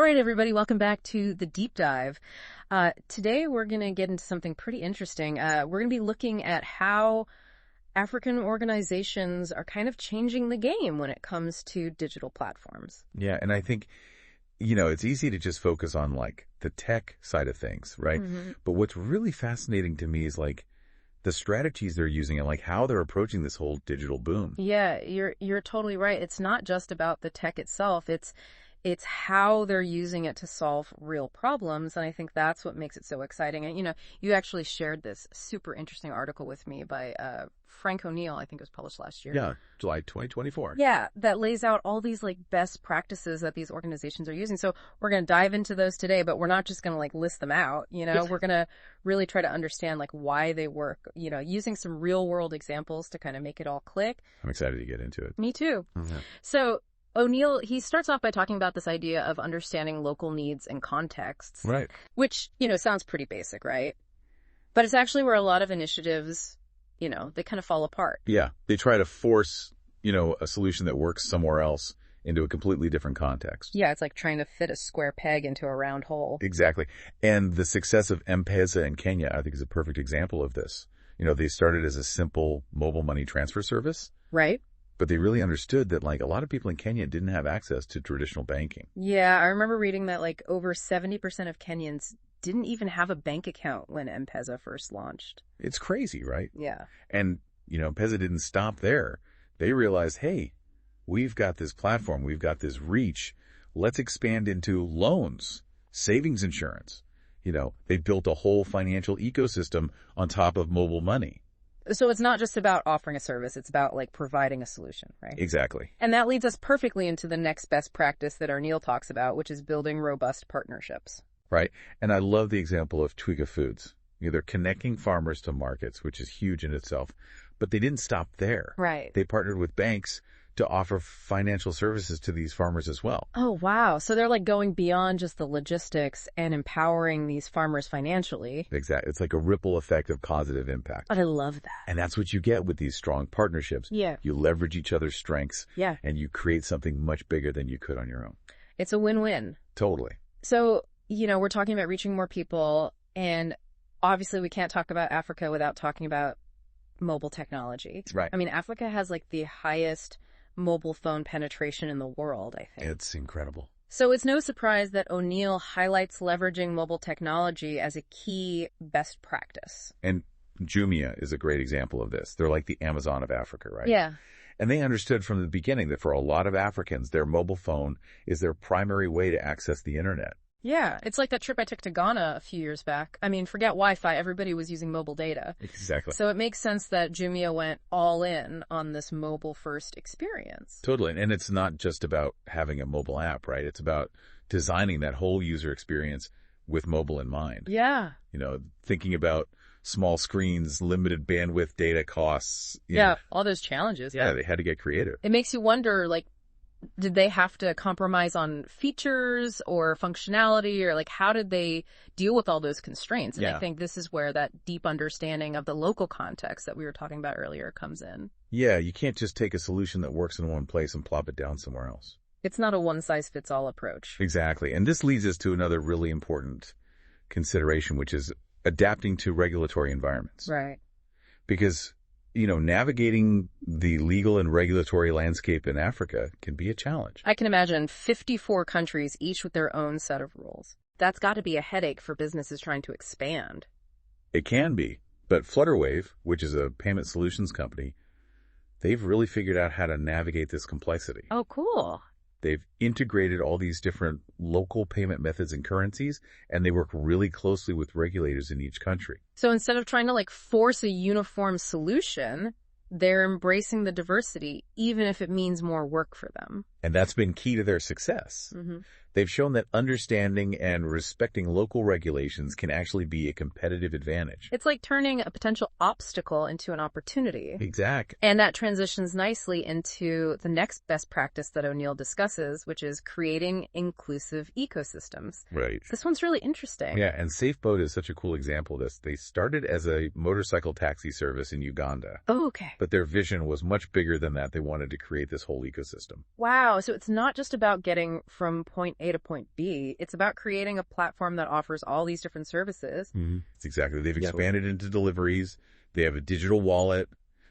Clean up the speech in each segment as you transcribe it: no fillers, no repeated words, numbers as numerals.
All right, everybody, welcome back to The Deep Dive. Today we're going to get into something pretty interesting. We're going to be looking at how African organizations are kind of changing the game when it comes to digital platforms. Yeah, and I think, it's easy to just focus on like the tech side of things, right? Mm-hmm. But what's really fascinating to me is like the strategies they're using and like how they're approaching this whole digital boom. Yeah, you're totally right. It's not just about the tech itself. It's how they're using it to solve real problems, and I think that's what makes it so exciting. And, you actually shared this super interesting article with me by Frank O'Neill, I think it was published last year. Yeah, July 2024. Yeah, that lays out all these, best practices that these organizations are using. So we're going to dive into those today, but we're not just going to, list them out, We're going to really try to understand, why they work, using some real-world examples to kind of make it all click. I'm excited to get into it. Me too. Mm-hmm. So O'Neill, he starts off by talking about this idea of understanding local needs and contexts. Right. Which, sounds pretty basic, right? But it's actually where a lot of initiatives, they kind of fall apart. Yeah. They try to force, a solution that works somewhere else into a completely different context. Yeah, it's like trying to fit a square peg into a round hole. Exactly. And the success of M-Pesa in Kenya, I think, is a perfect example of this. They started as a simple mobile money transfer service. Right. But they really understood that, a lot of people in Kenya didn't have access to traditional banking. Yeah, I remember reading that, over 70% of Kenyans didn't even have a bank account when M-Pesa first launched. It's crazy, right? Yeah. And, M-Pesa didn't stop there. They realized, hey, we've got this platform, we've got this reach. Let's expand into loans, savings insurance. They built a whole financial ecosystem on top of mobile money. So it's not just about offering a service, it's about providing a solution, right? Exactly. And that leads us perfectly into the next best practice that O'Neill talks about, which is building robust partnerships. Right. And I love the example of Twiga Foods. They're connecting farmers to markets, which is huge in itself, but they didn't stop there. Right. They partnered with banks to offer financial services to these farmers as well. Oh, wow. So they're going beyond just the logistics and empowering these farmers financially. Exactly. It's like a ripple effect of positive impact. But I love that. And that's what you get with these strong partnerships. Yeah. You leverage each other's strengths. Yeah. And you create something much bigger than you could on your own. It's a win-win. Totally. So, we're talking about reaching more people, and obviously we can't talk about Africa without talking about mobile technology. Right. I mean, Africa has the highest mobile phone penetration in the world, I think. It's incredible. So it's no surprise that O'Neill highlights leveraging mobile technology as a key best practice. And Jumia is a great example of this. They're like the Amazon of Africa, right? Yeah. And they understood from the beginning that for a lot of Africans, their mobile phone is their primary way to access the internet. Yeah, it's like that trip I took to Ghana a few years back. I mean, forget Wi-Fi, everybody was using mobile data. Exactly. So it makes sense that Jumia went all in on this mobile-first experience. Totally. And it's not just about having a mobile app, right? It's about designing that whole user experience with mobile in mind. Yeah. Thinking about small screens, limited bandwidth, data costs. Yeah, all those challenges. Yeah, they had to get creative. It makes you wonder, did they have to compromise on features or functionality, or how did they deal with all those constraints? And Yeah. I think this is where that deep understanding of the local context that we were talking about earlier comes in. Yeah, you can't just take a solution that works in one place and plop it down somewhere else. It's not a one-size-fits-all approach. Exactly. And this leads us to another really important consideration, which is adapting to regulatory environments. Right. Because navigating the legal and regulatory landscape in Africa can be a challenge. I can imagine 54 countries, each with their own set of rules. That's got to be a headache for businesses trying to expand. It can be. But Flutterwave, which is a payment solutions company, they've really figured out how to navigate this complexity. Oh, cool. They've integrated all these different local payment methods and currencies, and they work really closely with regulators in each country. So instead of trying to force a uniform solution, they're embracing the diversity, even if it means more work for them. And that's been key to their success. Mm-hmm. They've shown that understanding and respecting local regulations can actually be a competitive advantage. It's like turning a potential obstacle into an opportunity. Exactly. And that transitions nicely into the next best practice that O'Neill discusses, which is creating inclusive ecosystems. Right. This one's really interesting. Yeah, and SafeBoat is such a cool example of this. They started as a motorcycle taxi service in Uganda. Oh, okay. But their vision was much bigger than that. They wanted to create this whole ecosystem. Wow. So it's not just about getting from point A to point B. It's about creating a platform that offers all these different services. It's exactly. They've expanded into deliveries. They have a digital wallet.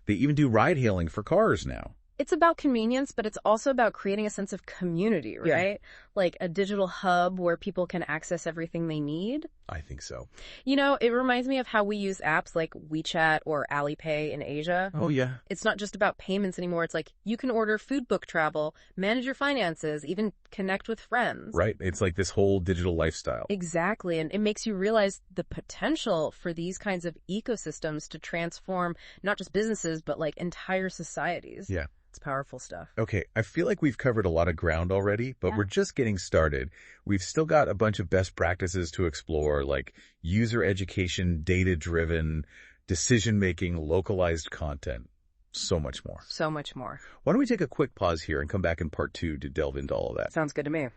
They even do ride hailing for cars now. It's about convenience, but it's also about creating a sense of community, right? Like a digital hub where people can access everything they need. I think so. You know, it reminds me of how we use apps like WeChat or Alipay in Asia. Oh, yeah. It's not just about payments anymore. It's like you can order food, book travel, manage your finances, even connect with friends. Right. It's like this whole digital lifestyle. Exactly. And it makes you realize the potential for these kinds of ecosystems to transform not just businesses, but like entire societies. Yeah. It's powerful stuff. Okay, I feel like we've covered a lot of ground already, but we're just getting started. We've still got a bunch of best practices to explore, like user education, data-driven, decision-making, localized content. So much more. So much more. Why don't we take a quick pause here and come back in part 2 to delve into all of that? Sounds good to me.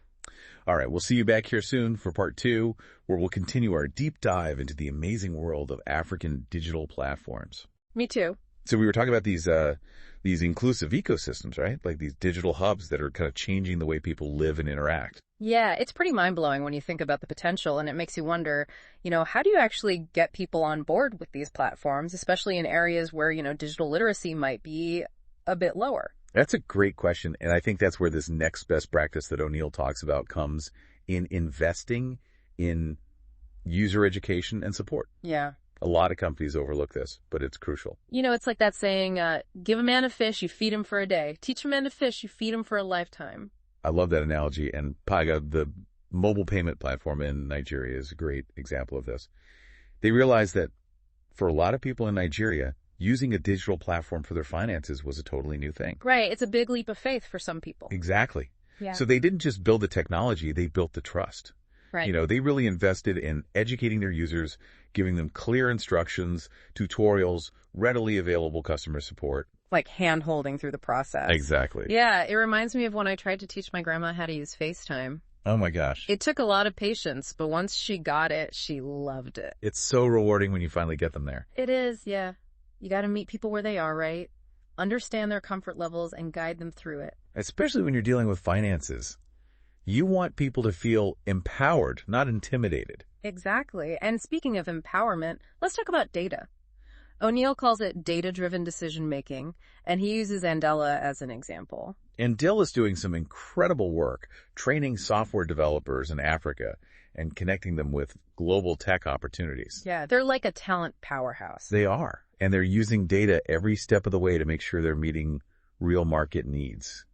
All right, we'll see you back here soon for part 2, where we'll continue our deep dive into the amazing world of African digital platforms. Me too. So we were talking about these inclusive ecosystems, right? Like these digital hubs that are kind of changing the way people live and interact. Yeah, it's pretty mind-blowing when you think about the potential, and it makes you wonder, how do you actually get people on board with these platforms, especially in areas where, digital literacy might be a bit lower? That's a great question, and I think that's where this next best practice that O'Neill talks about comes in investing in user education and support. Yeah. A lot of companies overlook this, but it's crucial. It's like that saying, give a man a fish, you feed him for a day. Teach a man to fish, you feed him for a lifetime. I love that analogy, and Paga, the mobile payment platform in Nigeria, is a great example of this. They realized that for a lot of people in Nigeria, using a digital platform for their finances was a totally new thing. Right. It's a big leap of faith for some people. Exactly. Yeah. So they didn't just build the technology, they built the trust. Right. They really invested in educating their users, giving them clear instructions, tutorials, readily available customer support. Like hand-holding through the process. Exactly. Yeah, it reminds me of when I tried to teach my grandma how to use FaceTime. Oh my gosh. It took a lot of patience, but once she got it, she loved it. It's so rewarding when you finally get them there. It is, yeah. You got to meet people where they are, right? Understand their comfort levels and guide them through it. Especially when you're dealing with finances. You want people to feel empowered, not intimidated. Exactly. And speaking of empowerment, let's talk about data. O'Neill calls it data-driven decision-making, and he uses Andela as an example. Andela is doing some incredible work training software developers in Africa and connecting them with global tech opportunities. Yeah, they're like a talent powerhouse. They are. And they're using data every step of the way to make sure they're meeting real market needs,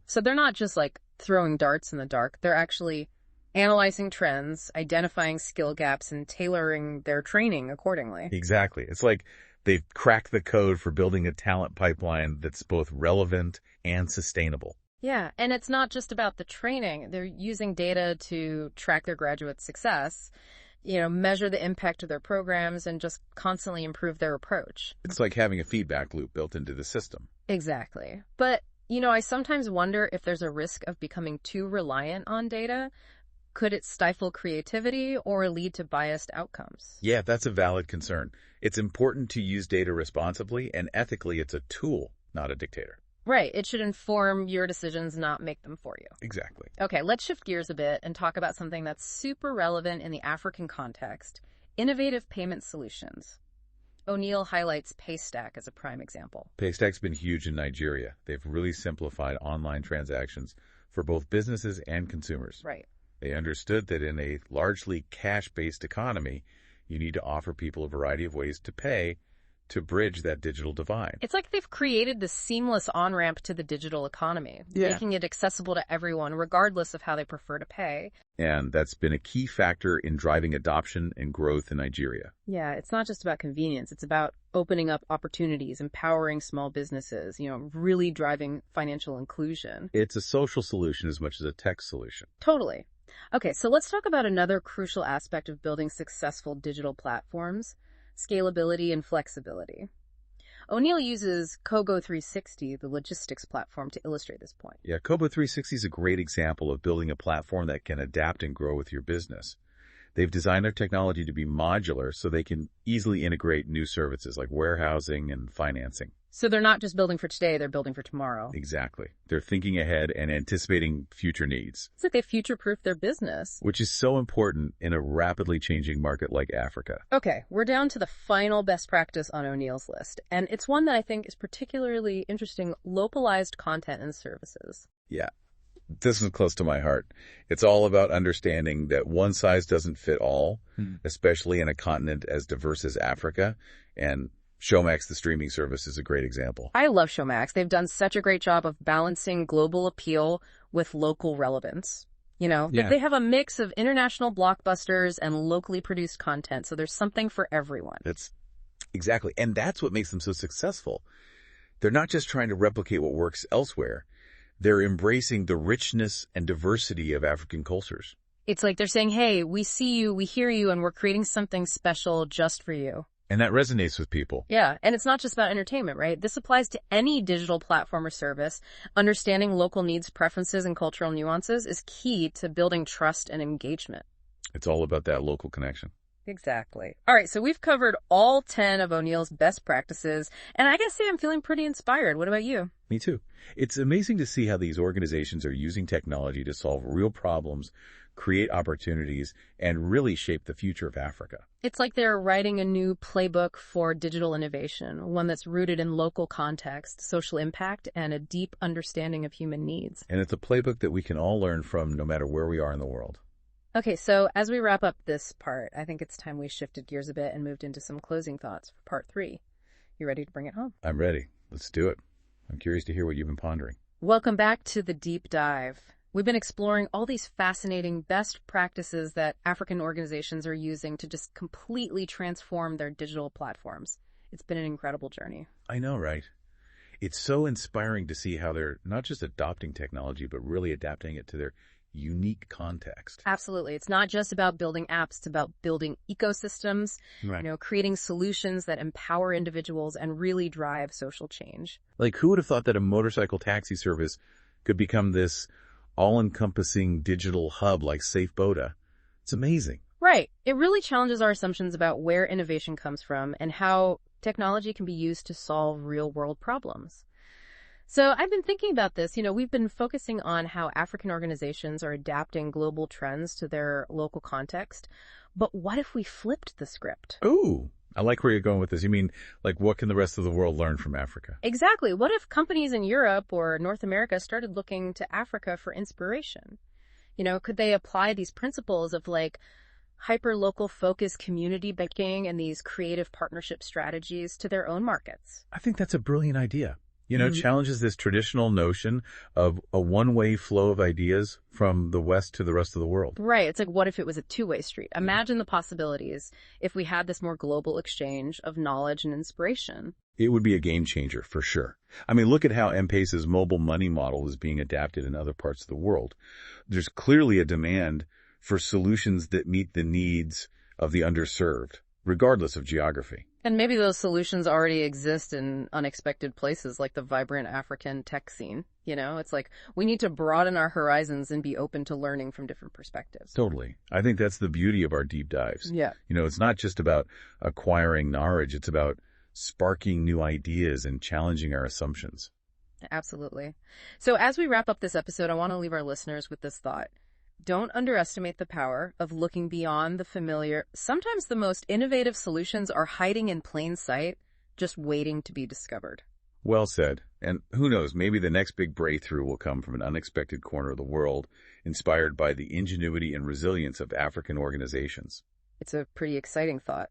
So they're not just like throwing darts in the dark. They're actually analyzing trends, identifying skill gaps, and tailoring their training accordingly. Exactly. It's like they've cracked the code for building a talent pipeline that's both relevant and sustainable. Yeah, and it's not just about the training. They're using data to track their graduate success, measure the impact of their programs, and just constantly improve their approach. It's like having a feedback loop built into the system. Exactly. But, I sometimes wonder if there's a risk of becoming too reliant on data. Could it stifle creativity or lead to biased outcomes? Yeah, that's a valid concern. It's important to use data responsibly, and ethically, it's a tool, not a dictator. Right. It should inform your decisions, not make them for you. Exactly. Okay, let's shift gears a bit and talk about something that's super relevant in the African context, innovative payment solutions. O'Neill highlights Paystack as a prime example. Paystack's been huge in Nigeria. They've really simplified online transactions for both businesses and consumers. Right. They understood that in a largely cash-based economy, you need to offer people a variety of ways to pay to bridge that digital divide. It's like they've created this seamless on-ramp to the digital economy, making it accessible to everyone regardless of how they prefer to pay. And that's been a key factor in driving adoption and growth in Nigeria. Yeah, it's not just about convenience. It's about opening up opportunities, empowering small businesses, really driving financial inclusion. It's a social solution as much as a tech solution. Totally. Okay, so let's talk about another crucial aspect of building successful digital platforms: scalability and flexibility. O'Neill uses Kobo 360, the logistics platform, to illustrate this point. Yeah, Kobo 360 is a great example of building a platform that can adapt and grow with your business. They've designed their technology to be modular so they can easily integrate new services like warehousing and financing. So they're not just building for today, they're building for tomorrow. Exactly. They're thinking ahead and anticipating future needs. It's like they future-proof their business. Which is so important in a rapidly changing market like Africa. Okay, we're down to the final best practice on O'Neill's list, and it's one that I think is particularly interesting: localized content and services. Yeah, this is close to my heart. It's all about understanding that one size doesn't fit all, especially in a continent as diverse as Africa, and Showmax, the streaming service, is a great example. I love Showmax. They've done such a great job of balancing global appeal with local relevance. They have a mix of international blockbusters and locally produced content, so there's something for everyone. Exactly. And that's what makes them so successful. They're not just trying to replicate what works elsewhere. They're embracing the richness and diversity of African cultures. It's like they're saying, hey, we see you, we hear you, and we're creating something special just for you. And that resonates with people. Yeah, and it's not just about entertainment, right? This applies to any digital platform or service. Understanding local needs, preferences, and cultural nuances is key to building trust and engagement. It's all about that local connection. Exactly. All right, so we've covered all 10 of O'Neill's best practices, and I gotta say I'm feeling pretty inspired. What about you? Me too. It's amazing to see how these organizations are using technology to solve real problems, create opportunities, and really shape the future of Africa. It's like they're writing a new playbook for digital innovation, one that's rooted in local context, social impact, and a deep understanding of human needs. And it's a playbook that we can all learn from no matter where we are in the world. Okay, so as we wrap up this part, I think it's time we shifted gears a bit and moved into some closing thoughts for part 3. You ready to bring it home? I'm ready. Let's do it. I'm curious to hear what you've been pondering. Welcome back to the Deep Dive. We've been exploring all these fascinating best practices that African organizations are using to just completely transform their digital platforms. It's been an incredible journey. I know, right? It's so inspiring to see how they're not just adopting technology, but really adapting it to their unique context. Absolutely. It's not just about building apps, it's about building ecosystems, Right. Creating solutions that empower individuals and really drive social change. Like, who would have thought that a motorcycle taxi service could become this all-encompassing digital hub like SafeBoda? It's amazing. Right. It really challenges our assumptions about where innovation comes from and how technology can be used to solve real-world problems. So I've been thinking about this. We've been focusing on how African organizations are adapting global trends to their local context. But what if we flipped the script? Ooh, I like where you're going with this. You mean, like, what can the rest of the world learn from Africa? Exactly. What if companies in Europe or North America started looking to Africa for inspiration? Could they apply these principles of hyper-local focus community banking and these creative partnership strategies to their own markets? I think that's a brilliant idea. Challenges this traditional notion of a one-way flow of ideas from the West to the rest of the world. Right. It's like, what if it was a two-way street? Imagine the possibilities if we had this more global exchange of knowledge and inspiration. It would be a game changer for sure. I mean, look at how M-Pesa's mobile money model is being adapted in other parts of the world. There's clearly a demand for solutions that meet the needs of the underserved, regardless of geography. And maybe those solutions already exist in unexpected places like the vibrant African tech scene. It's like we need to broaden our horizons and be open to learning from different perspectives. Totally. I think that's the beauty of our deep dives. Yeah. It's not just about acquiring knowledge. It's about sparking new ideas and challenging our assumptions. Absolutely. So as we wrap up this episode, I want to leave our listeners with this thought. Don't underestimate the power of looking beyond the familiar. Sometimes the most innovative solutions are hiding in plain sight, just waiting to be discovered. Well said. And who knows, maybe the next big breakthrough will come from an unexpected corner of the world, inspired by the ingenuity and resilience of African organizations. It's a pretty exciting thought.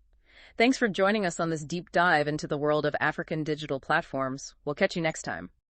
Thanks for joining us on this deep dive into the world of African digital platforms. We'll catch you next time.